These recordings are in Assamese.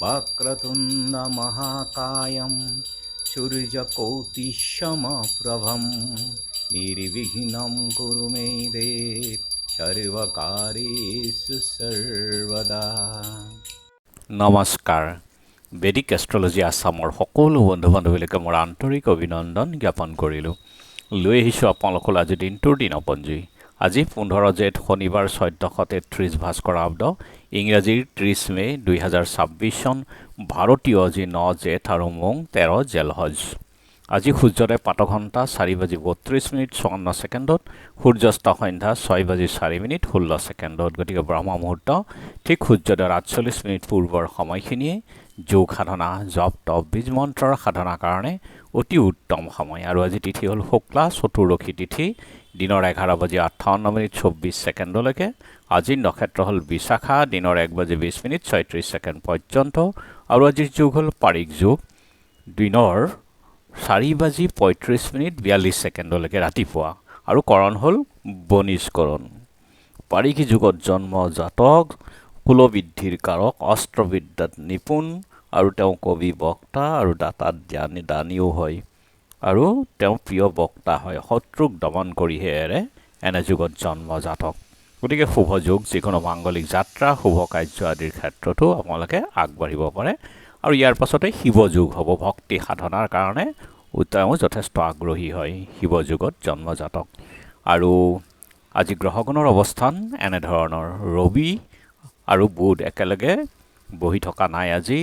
वक्रतुण्ड महाकायं सूर्यकोटिसमप्रभं निर्विघ्नं कुरु मे देव सर्वकार्येषु सर्वदा। নমস্কাৰ। বেদিক এষ্ট্ৰলজি আছামৰ সকলো বন্ধু বান্ধৱীলৈকে মোৰ আন্তৰিক অভিনন্দন জ্ঞাপন কৰিলোঁ। লৈ আহিছোঁ আপোনালোকৰ আজি দিনটোৰ দিনপঞ্জী। আজি 15 জেঠ শনিবাৰ 1433 ভাস্কৰ আব্দ, ইংৰাজীৰ 30 মে 2026 চন, ভাৰতীয় আজি 9 জেঠ আৰু মোং 13 জেলহজ। আজি সূৰ্যোদয় প্ৰাতঃঘণ্টা 4:32:54 সূৰ্যাস্ত সন্ধ্যা 6:04:16 গতিকে ব্ৰহ্ম মুহূৰ্ত ঠিক সূৰ্যোদয়ৰ 48 পূৰ্বৰ সময়খিনিয়ে যোগ সাধনা, জপ তপ, বীজ মন্ত্ৰৰ সাধনাৰ কাৰণে অতি উত্তম সময়। আৰু আজি তিথি হ'ল শুক্লা চতুৰ্দশী তিথি, দিনৰ 11:58:24 আজিৰ নক্ষত্ৰ হ'ল বিশাখা, দিনৰ 1:20:36 পৰ্যন্ত। আৰু আজিৰ যোগ হ'ল পাৰিক যোগ, দিনৰ 4:35:42 ৰাতিপুৱা। আৰু কৰণ হ'ল বনিষ্কৰণ। পাৰিকী যুগত জন্ম জাতক কুলবৃদ্ধিৰ কাৰক, অস্ত্ৰবিদ্যাত নিপুণ, আৰু তেওঁ কবি বক্তা আৰু দাতাত দানীও হয়, আৰু তেওঁ প্ৰিয় বক্তা হয়। শত্ৰুক দমন কৰিহে এৰে, এনে যুগত জন্ম জাতক। গতিকে শুভ যোগ, যিকোনো মাংগলিক যাত্ৰা, শুভ কাৰ্য আদিৰ ক্ষেত্ৰতো আপোনালোকে আগবাঢ়িব পাৰে। আৰু ইয়াৰ পাছতে শিৱযোগ হ'ব, ভক্তি সাধনাৰ কাৰণে তেওঁ যথেষ্ট আগ্ৰহী হয়, শিৱযোগত জন্মজাতক। আৰু আজি গ্ৰহগণৰ অৱস্থান এনেধৰণৰ: ৰবি আৰু বুধ একেলগে বহি থকা নাই। আজি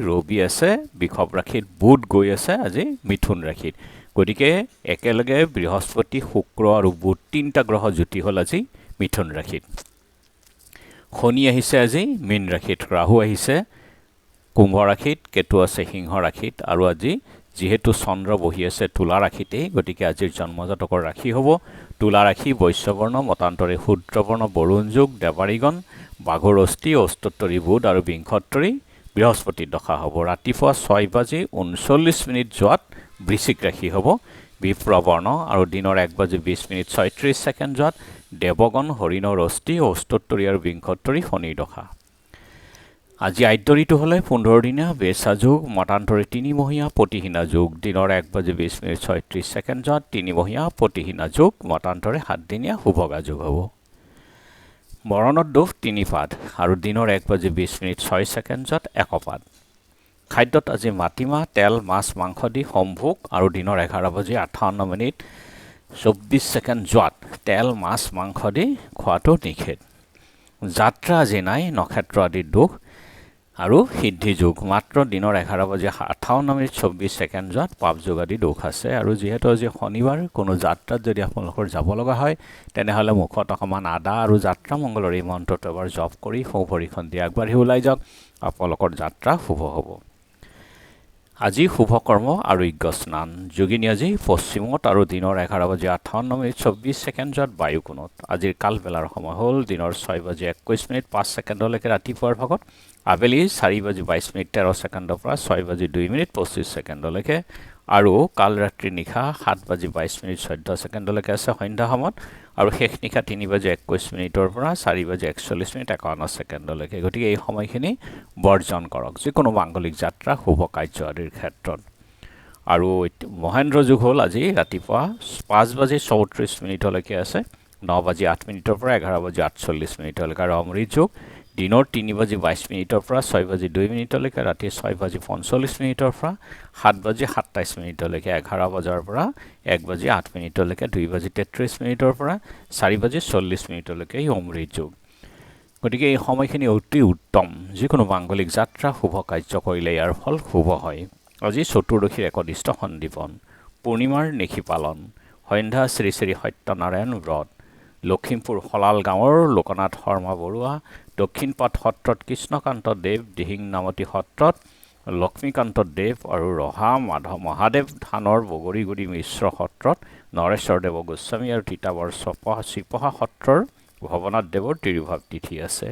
ৰবি আছে বৃষভ ৰাশিত, বুধ গৈ আছে আজি মিথুন ৰাশিত। গতিকে একেলগে বৃহস্পতি, শুক্ৰ আৰু বুধ তিনিটা গ্ৰহ জ্যোতি হ'ল আজি মিথুন ৰাশিত। শনি আহিছে আজি মীন ৰাশিত, ৰাহু আহিছে কুম্ভ ৰাশিত, কেতু আছে সিংহ ৰাশিত। আৰু আজি যিহেতু চন্দ্ৰ বহি আছে তুলা ৰাশিতেই, গতিকে আজিৰ জন্মজাতকৰ ৰাশি হ'ব তুলা ৰাশি, বৈশ্যবৰ্ণ, মতান্তৰে শূদ্ৰবৰ্ণ, বৰুণ যোগ, দেৱাৰীগণ, বাঘৰ অস্থি, অস্তোত্তৰী বুধ আৰু বিংশোত্তৰী বৃহস্পতিৰ দশা হ'ব। ৰাতিপুৱা 6:39 যোৱাত বৃশ্চিক ৰাশি হ'ব বিপ্ৰবৰ্ণ, আৰু দিনৰ 1:20:36 যোৱাত দেৱগণ, হৰিণৰ অস্থি, অস্তোত্তৰী আৰু বিংশোত্তৰী শনিৰ দশা। আজি আদ্যৰিটো হ'লে 15 দিনীয়া বেচা যোগ, মতান্তৰে 3 মহীয়া প্ৰতিহীনা যোগ, দিনৰ 1:20:36 যোৱাত 3 মহীয়া প্ৰতিহীনা যোগ, মতান্তৰে 7 দিনীয়া শুভগা যোগ হ'ব। মৰণত দোষ 3 পাদ, আৰু দিনৰ 1:20:06 যোৱাত 1 পাদ। খাদ্যত আজি মাটিমাহ, তেল, মাছ, মাংস দি সম্ভোগ, আৰু দিনৰ 11:58:24 যোৱাত তেল, মাছ, মাংস দি খোৱাটো নিষেধ। যাত্ৰা আজি নাই, নক্ষত্ৰ আদিৰ দোষ আৰু সিদ্ধি যোগ, মাত্ৰ দিনৰ 11:58:24 যোৱাত পাপ যোগ আদি দোষ আছে। আৰু যিহেতু আজি শনিবাৰ, কোনো যাত্ৰাত যদি আপোনালোকৰ যাব লগা হয়, তেনেহ'লে মুখত অকণমান আদা আৰু যাত্ৰা মংগলৰ এই মন্ত্ৰটো এবাৰ জপ কৰি সোঁভৰিখন দি আগবাঢ়ি ওলাই যাওক, আপোনালোকৰ যাত্ৰা শুভ হ'ব। আজি শুভ কৰ্ম আৰোগ্য স্নান, যোগিনী আজি পশ্চিমত, আৰু দিনৰ 11:58:24 যোৱাত বায়ুকোণত। আজিৰ কালবেলাৰ সময় হ'ল দিনৰ 6:21:05 ৰাতিপুৱাৰ ভাগত, আবেলি 4:22:13 পৰা 6:02:25 আৰু কাল ৰাত্ৰি নিশা 7:22:14 আছে সন্ধ্যা সময়ত, আৰু শেষ নিশা 3:21 পৰা 4:41:51। গতিকে এই সময়খিনি বৰ্জন কৰক যিকোনো মাংগলিক যাত্ৰা, শুভ কাৰ্য আদিৰ ক্ষেত্ৰত। আৰু মহেন্দ্ৰ যোগ হ'ল আজি ৰাতিপুৱা 5:34 আছে, 9:08 পৰা 11:48 আৰু অমৃত যোগ দিনৰ 3:22 পৰা 6:02 ৰাতি 6:45 পৰা 7:27 11 বজাৰ পৰা 1:08 2:33 পৰা 4:40 এই অমৃত যোগ। গতিকে এই সময়খিনি অতি উত্তম, যিকোনো মাংগলিক যাত্ৰা, শুভ কাৰ্য কৰিলে ইয়াৰ ফল শুভ হয়। আজি চতুৰ্দশীৰ একদিষ্ট সন্দীপন, পূৰ্ণিমাৰ নিশি পালন, সন্ধ্যা শ্ৰী শ্ৰী সত্যনাৰায়ণ ব্ৰত। লখিমপুৰ শলাল গাঁৱৰ লোকনাথ শৰ্মা বৰুৱা, দক্ষিণপাট সত্ৰত কৃষ্ণকান্ত দেৱ, দিহিং নামতি সত্ৰত লক্ষ্মীকান্ত দেৱ, আৰু ৰহা মহাদেৱ থানৰ বগৰীগুৰি মিশ্ৰ সত্ৰত নৰেশ্বৰ দেৱ গোস্বামী, আৰু তিতাবৰ চিপহা সত্ৰৰ ভৱনাথ দেৱৰ তিৰুভাৱ তিথি আছে।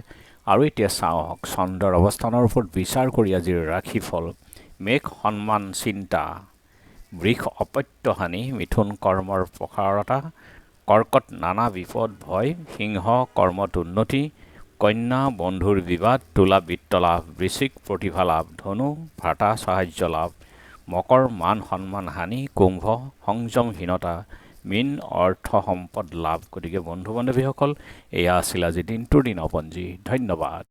আৰু এতিয়া চাওঁ হওক চন্দ্ৰৰ অৱস্থানৰ ওপৰত বিচাৰ কৰি আজিৰ ৰাশিফল। মেঘ সন্মান চিন্তা, বৃষ অপত্যহানি, মিথুন কৰ্মৰ প্ৰসাৰতা, কৰ্কট নানা বিপদ ভয়, সিংহ কৰ্মত উন্নতি, কন্যা বন্ধুৰ বিবাদ, তুলা বিত্ত লাভ, বৃশ্চিক প্ৰতিভা লাভ, ধনু ভ্ৰাতা সাহায্য লাভ, মকৰ মান সন্মান হানি, কুম্ভ সংযমহীনতা, মীন অৰ্থ সম্পদ লাভ। গতিকে বন্ধু বান্ধৱীসকল, এয়া আছিল আজি দিনটোৰ দিনপঞ্জী। ধন্যবাদ।